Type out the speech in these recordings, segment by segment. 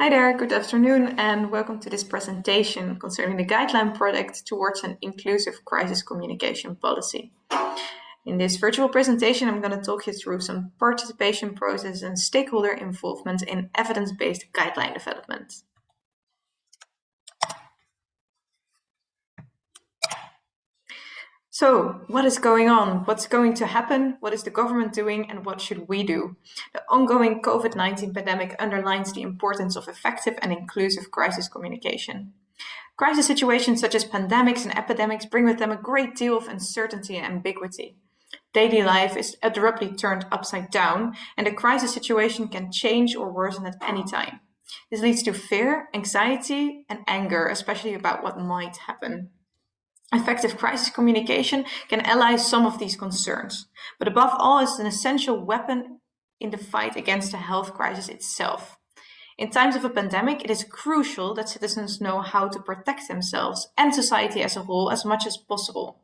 Hi there, good afternoon, and welcome to this presentation concerning the guideline project towards an inclusive crisis communication policy. In this virtual presentation, I'm going to talk you through some participation process and stakeholder involvement in evidence-based guideline development. So, what is going on? What's going to happen? What is the government doing? And what should we do? The ongoing COVID-19 pandemic underlines the importance of effective and inclusive crisis communication. Crisis situations such as pandemics and epidemics bring with them a great deal of uncertainty and ambiguity. Daily life is abruptly turned upside down, and a crisis situation can change or worsen at any time. This leads to fear, anxiety, and anger, especially about what might happen. Effective crisis communication can allay some of these concerns, but above all is an essential weapon in the fight against the health crisis itself. In times of a pandemic, it is crucial that citizens know how to protect themselves and society as a whole as much as possible.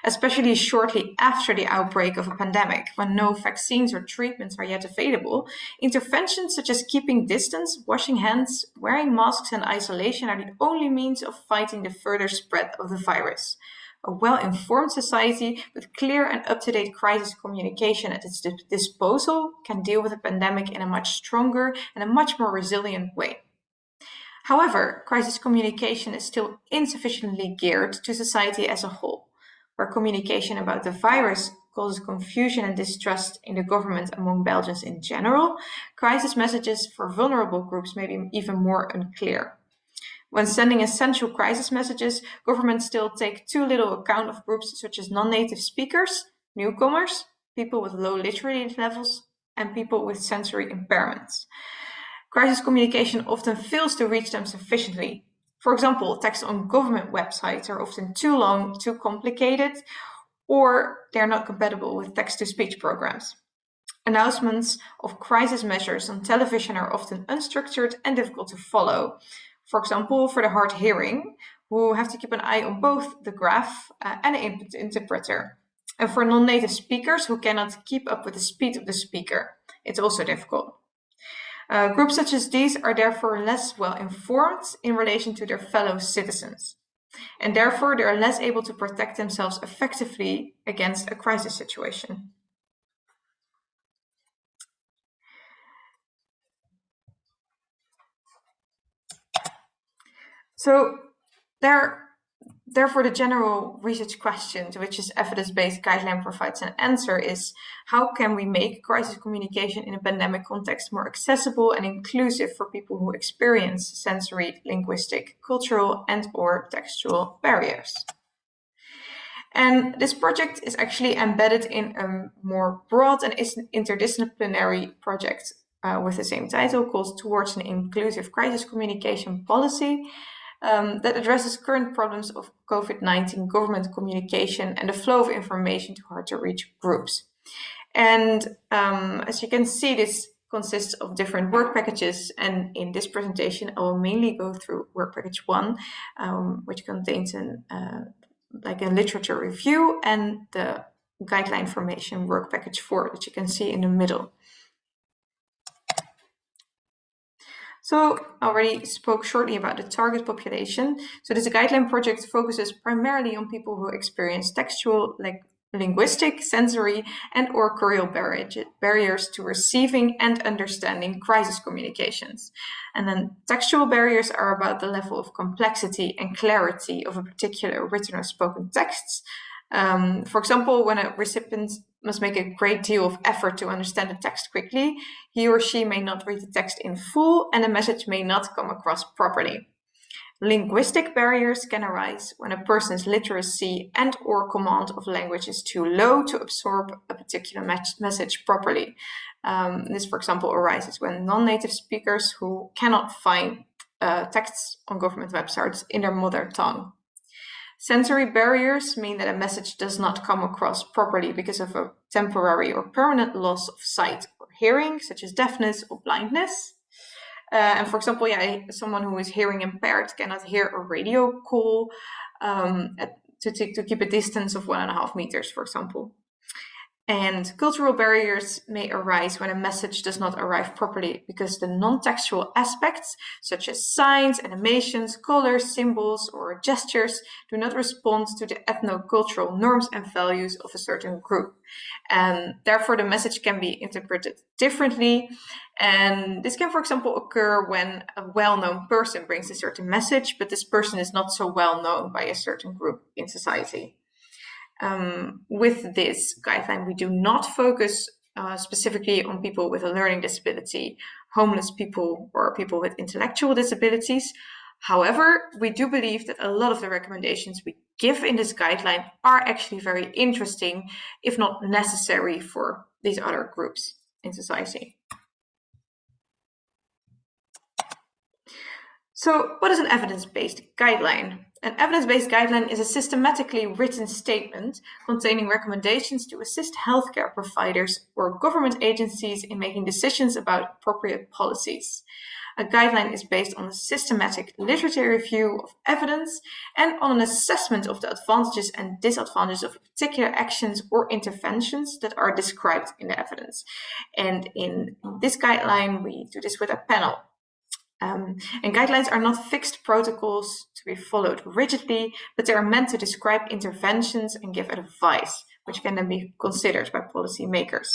Especially shortly after the outbreak of a pandemic, when no vaccines or treatments are yet available, interventions such as keeping distance, washing hands, wearing masks, and isolation are the only means of fighting the further spread of the virus. A well-informed society with clear and up-to-date crisis communication at its disposal can deal with a pandemic in a much stronger and a much more resilient way. However, crisis communication is still insufficiently geared to society as a whole. Where communication about the virus causes confusion and distrust in the government among Belgians in general, crisis messages for vulnerable groups may be even more unclear. When sending essential crisis messages, governments still take too little account of groups such as non-native speakers, newcomers, people with low literacy levels, and people with sensory impairments. Crisis communication often fails to reach them sufficiently. For example, text on government websites are often too long, too complicated, or they're not compatible with text-to-speech programs. Announcements of crisis measures on television are often unstructured and difficult to follow. For example, for the hard hearing, who have to keep an eye on both the graph and the interpreter. And for non-native speakers who cannot keep up with the speed of the speaker, it's also difficult. Groups such as these are therefore less well informed in relation to their fellow citizens, and therefore they are less able to protect themselves effectively against a crisis situation. So therefore, the general research question to which this evidence-based guideline provides an answer is, how can we make crisis communication in a pandemic context more accessible and inclusive for people who experience sensory, linguistic, cultural, and/or textual barriers? And this project is actually embedded in a more broad and interdisciplinary project with the same title called Towards an Inclusive Crisis Communication Policy, that addresses current problems of COVID-19 government communication and the flow of information to hard-to-reach groups. And as you can see, this consists of different work packages, and in this presentation I will mainly go through work package 1, which contains like a literature review, and the guideline formation work package 4 that you can see in the middle. So I already spoke shortly about the target population. So this guideline project focuses primarily on people who experience textual, linguistic, sensory, and/or choral barriers to receiving and understanding crisis communications. And then textual barriers are about the level of complexity and clarity of a particular written or spoken text. For example, when a recipient must make a great deal of effort to understand the text quickly, he or she may not read the text in full and the message may not come across properly. Linguistic barriers can arise when a person's literacy and/or command of language is too low to absorb a particular message properly. This, for example, arises when non-native speakers who cannot find texts on government websites in their mother tongue. Sensory barriers mean that a message does not come across properly because of a temporary or permanent loss of sight or hearing, such as deafness or blindness. And for example, someone who is hearing impaired cannot hear a radio call to keep a distance of 1.5 meters, for example. And cultural barriers may arise when a message does not arrive properly because the non-textual aspects, such as signs, animations, colors, symbols, or gestures, do not respond to the ethno-cultural norms and values of a certain group. And therefore, the message can be interpreted differently. And this can, for example, occur when a well-known person brings a certain message, but this person is not so well known by a certain group in society. With this guideline, we do not focus specifically on people with a learning disability, homeless people, or people with intellectual disabilities. However, we do believe that a lot of the recommendations we give in this guideline are actually very interesting, if not necessary, for these other groups in society. So what is an evidence-based guideline? An evidence-based guideline is a systematically written statement containing recommendations to assist healthcare providers or government agencies in making decisions about appropriate policies. A guideline is based on a systematic literature review of evidence and on an assessment of the advantages and disadvantages of particular actions or interventions that are described in the evidence. And in this guideline, we do this with a panel. And guidelines are not fixed protocols to be followed rigidly, but they are meant to describe interventions and give advice, which can then be considered by policymakers.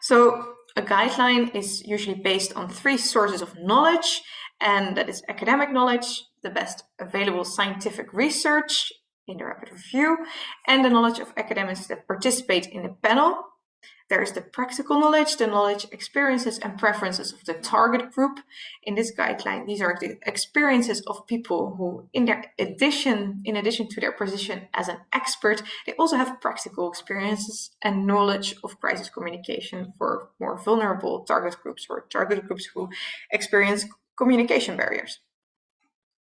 So a guideline is usually based on 3 sources of knowledge, and that is academic knowledge, the best available scientific research in the rapid review, and the knowledge of academics that participate in the panel. There is the practical knowledge, the knowledge, experiences, and preferences of the target group. In this guideline, these are the experiences of people who, in addition to their position as an expert, they also have practical experiences and knowledge of crisis communication for more vulnerable target groups or target groups who experience communication barriers.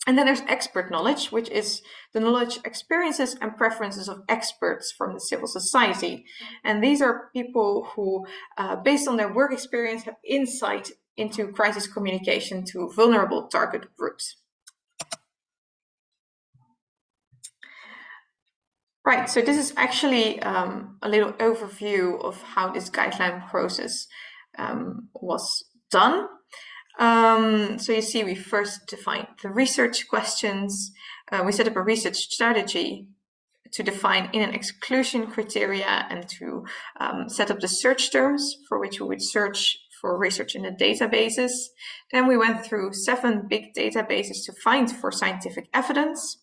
And then there's expert knowledge, which is the knowledge, experiences, and preferences of experts from the civil society. And these are people who, based on their work experience, have insight into crisis communication to vulnerable target groups. Right, so this is actually a little overview of how this guideline process was done. So you see, we first defined the research questions. We set up a research strategy to define in- and exclusion criteria and to set up the search terms for which we would search for research in the databases. Then we went through 7 big databases to find for scientific evidence.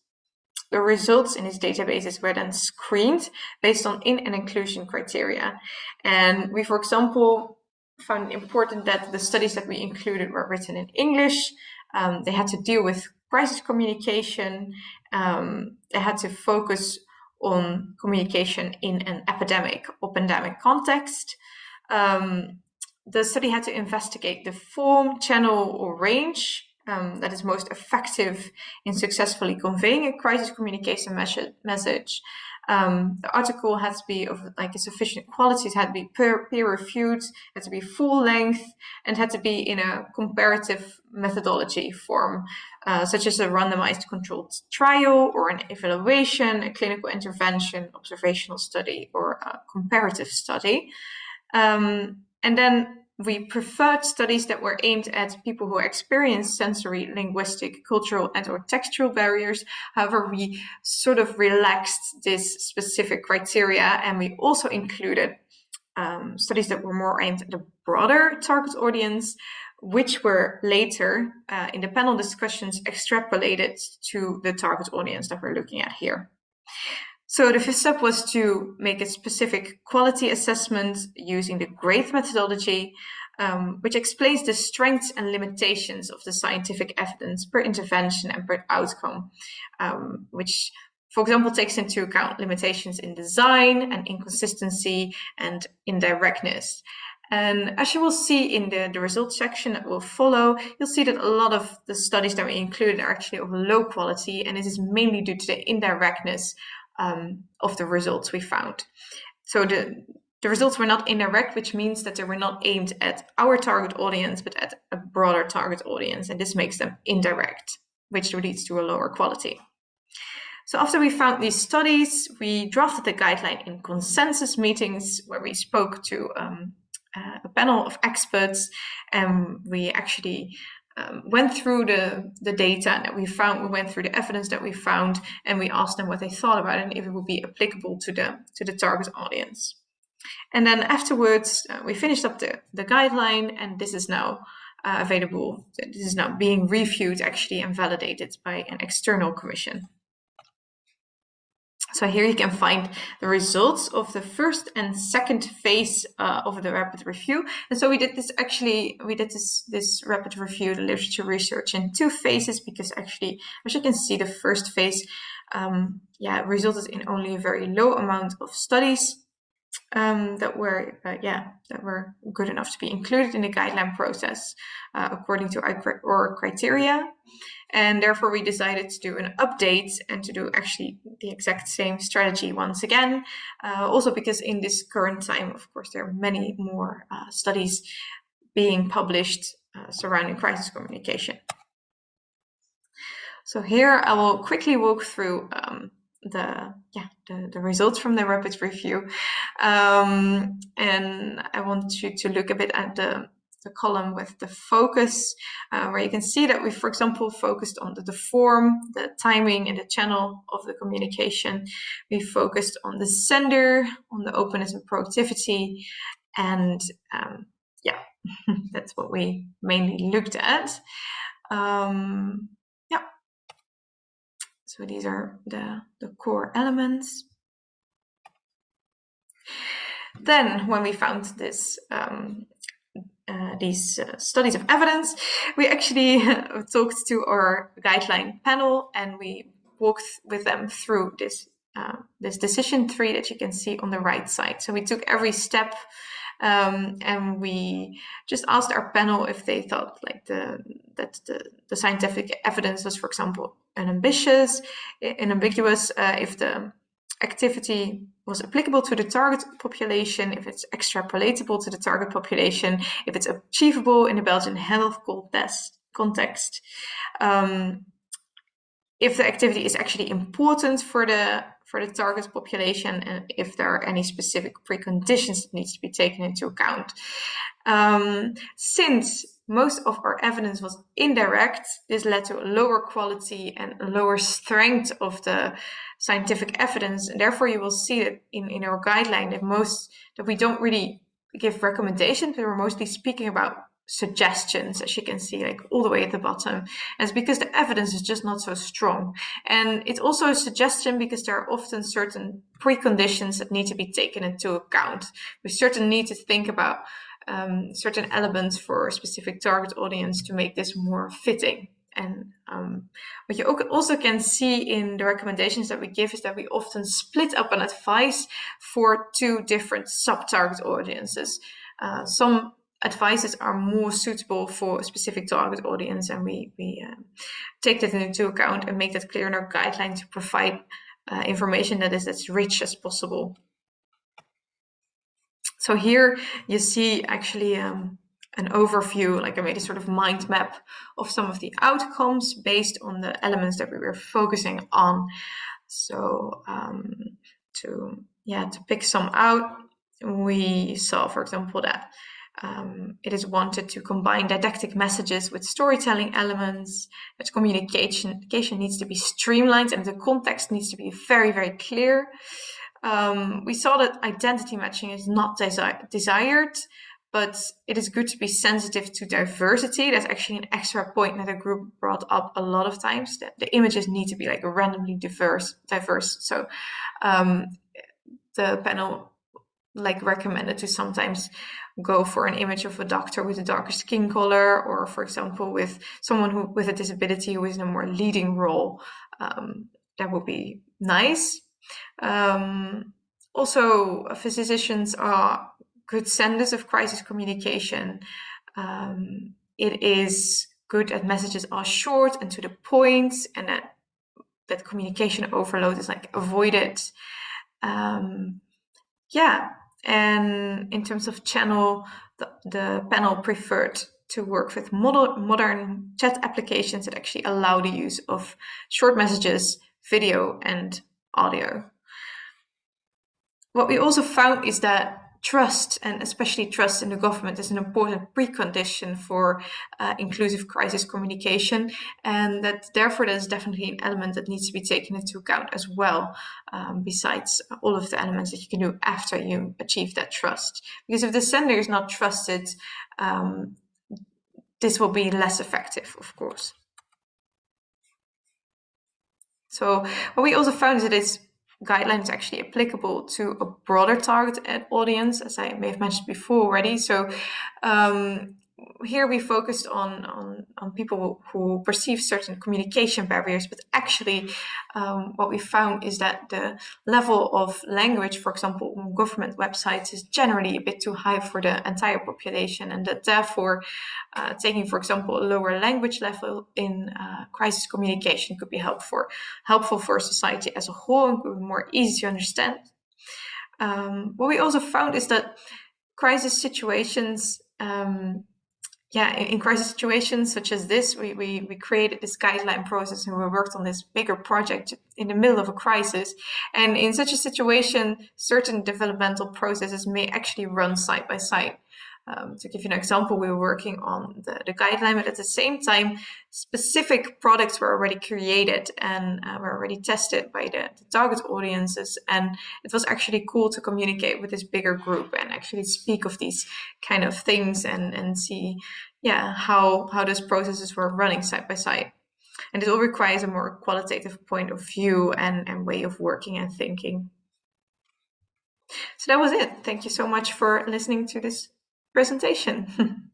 The results in these databases were then screened based on in- and inclusion criteria. And we, for example, found it important that the studies that we included were written in English. They had to deal with crisis communication. They had to focus on communication in an epidemic or pandemic context. The study had to investigate the form, channel, or range that is most effective in successfully conveying a crisis communication message. The article had to be of like a sufficient quality, it had to be peer-reviewed, had to be full length, and had to be in a comparative methodology form, such as a randomized controlled trial or an evaluation, a clinical intervention, observational study, or a comparative study. And then we preferred studies that were aimed at people who experience sensory, linguistic, cultural, and/or textual barriers. However, we sort of relaxed this specific criteria, and we also included studies that were more aimed at a broader target audience, which were later in the panel discussions extrapolated to the target audience that we're looking at here. So the first step was to make a specific quality assessment using the GRADE methodology, which explains the strengths and limitations of the scientific evidence per intervention and per outcome, which, for example, takes into account limitations in design and inconsistency and indirectness. And as you will see in the results section that will follow, you'll see that a lot of the studies that we included are actually of low quality, and this is mainly due to the indirectness of the results we found. So the results were not indirect, which means that they were not aimed at our target audience, but at a broader target audience, and this makes them indirect, which leads to a lower quality. So after we found these studies, we drafted the guideline in consensus meetings where we spoke to a panel of experts, and we actually went through the data that we found. We went through the evidence that we found, and we asked them what they thought about it and if it would be applicable to the target audience. And then afterwards, we finished up the guideline, and this is now available. This is now being reviewed actually and validated by an external commission. So here you can find the results of the first and second phase of the rapid review. And so we did this rapid review, the literature research, in 2 phases, because actually, as you can see, the first phase resulted in only a very low amount of studies that were good enough to be included in the guideline process according to our criteria. And therefore, we decided to do an update and to do actually the exact same strategy once again. Also because in this current time, of course, there are many more studies being published surrounding crisis communication. So here I will quickly walk through the results from the rapid review. And I want you to look a bit at the column with the focus, where you can see that we, for example, focused on the form, the timing, and the channel of the communication. We focused on the sender, on the openness and proactivity, and that's what we mainly looked at. So these are the core elements. Then, when we found this these studies of evidence, we actually talked to our guideline panel, and we walked with them through this decision tree that you can see on the right side. So we took every step, and we just asked our panel if they thought like that the scientific evidence was, for example, unambiguous, if the activity was applicable to the target population, if it's extrapolatable to the target population, if it's achievable in the Belgian health context, if the activity is actually important for the target population, and if there are any specific preconditions that needs to be taken into account. Since most of our evidence was indirect, this led to a lower quality and a lower strength of the scientific evidence. And therefore, you will see that in our guideline that we don't really give recommendations, but we're mostly speaking about suggestions, as you can see, like all the way at the bottom. And it's because the evidence is just not so strong. And it's also a suggestion because there are often certain preconditions that need to be taken into account. We certainly need to think about certain elements for a specific target audience to make this more fitting. And what you also can see in the recommendations that we give is that we often split up an advice for 2 different sub-target audiences. Some advices are more suitable for a specific target audience, and we take that into account and make that clear in our guideline to provide information that is as rich as possible. So here you see actually an overview, like I made a sort of mind map of some of the outcomes based on the elements that we were focusing on. So to pick some out, we saw, for example, that it is wanted to combine didactic messages with storytelling elements, that communication needs to be streamlined and the context needs to be very, very clear. We saw that identity matching is not desired, but it is good to be sensitive to diversity. That's actually an extra point that the group brought up a lot of times, that the images need to be like randomly diverse. So the panel recommended to sometimes go for an image of a doctor with a darker skin color, or for example with someone with a disability who is in a more leading role. That would be nice. Also, physicians are good senders of crisis communication. It is good that messages are short and to the point, and that communication overload is avoided. And in terms of channel, the panel preferred to work with modern chat applications that actually allow the use of short messages, video and audio. What we also found is that trust, and especially trust in the government, is an important precondition for inclusive crisis communication, and that therefore that is definitely an element that needs to be taken into account as well, besides all of the elements that you can do after you achieve that trust. Because if the sender is not trusted, this will be less effective, of course. So what we also found is that it's guideline is actually applicable to a broader target audience, as I may have mentioned before already. So here we focused on people who perceive certain communication barriers, but actually what we found is that the level of language, for example, on government websites is generally a bit too high for the entire population, and that therefore taking, for example, a lower language level in crisis communication could be helpful for society as a whole and could be more easy to understand. What we also found is that crisis situations, in crisis situations such as this, we created this guideline process and we worked on this bigger project in the middle of a crisis. And in such a situation, certain developmental processes may actually run side by side. To give you an example, we were working on the guideline, but at the same time, specific products were already created and were already tested by the target audiences. And it was actually cool to communicate with this bigger group and actually speak of these kind of things and see, how those processes were running side by side. And it all requires a more qualitative point of view and way of working and thinking. So that was it. Thank you so much for listening to this presentation.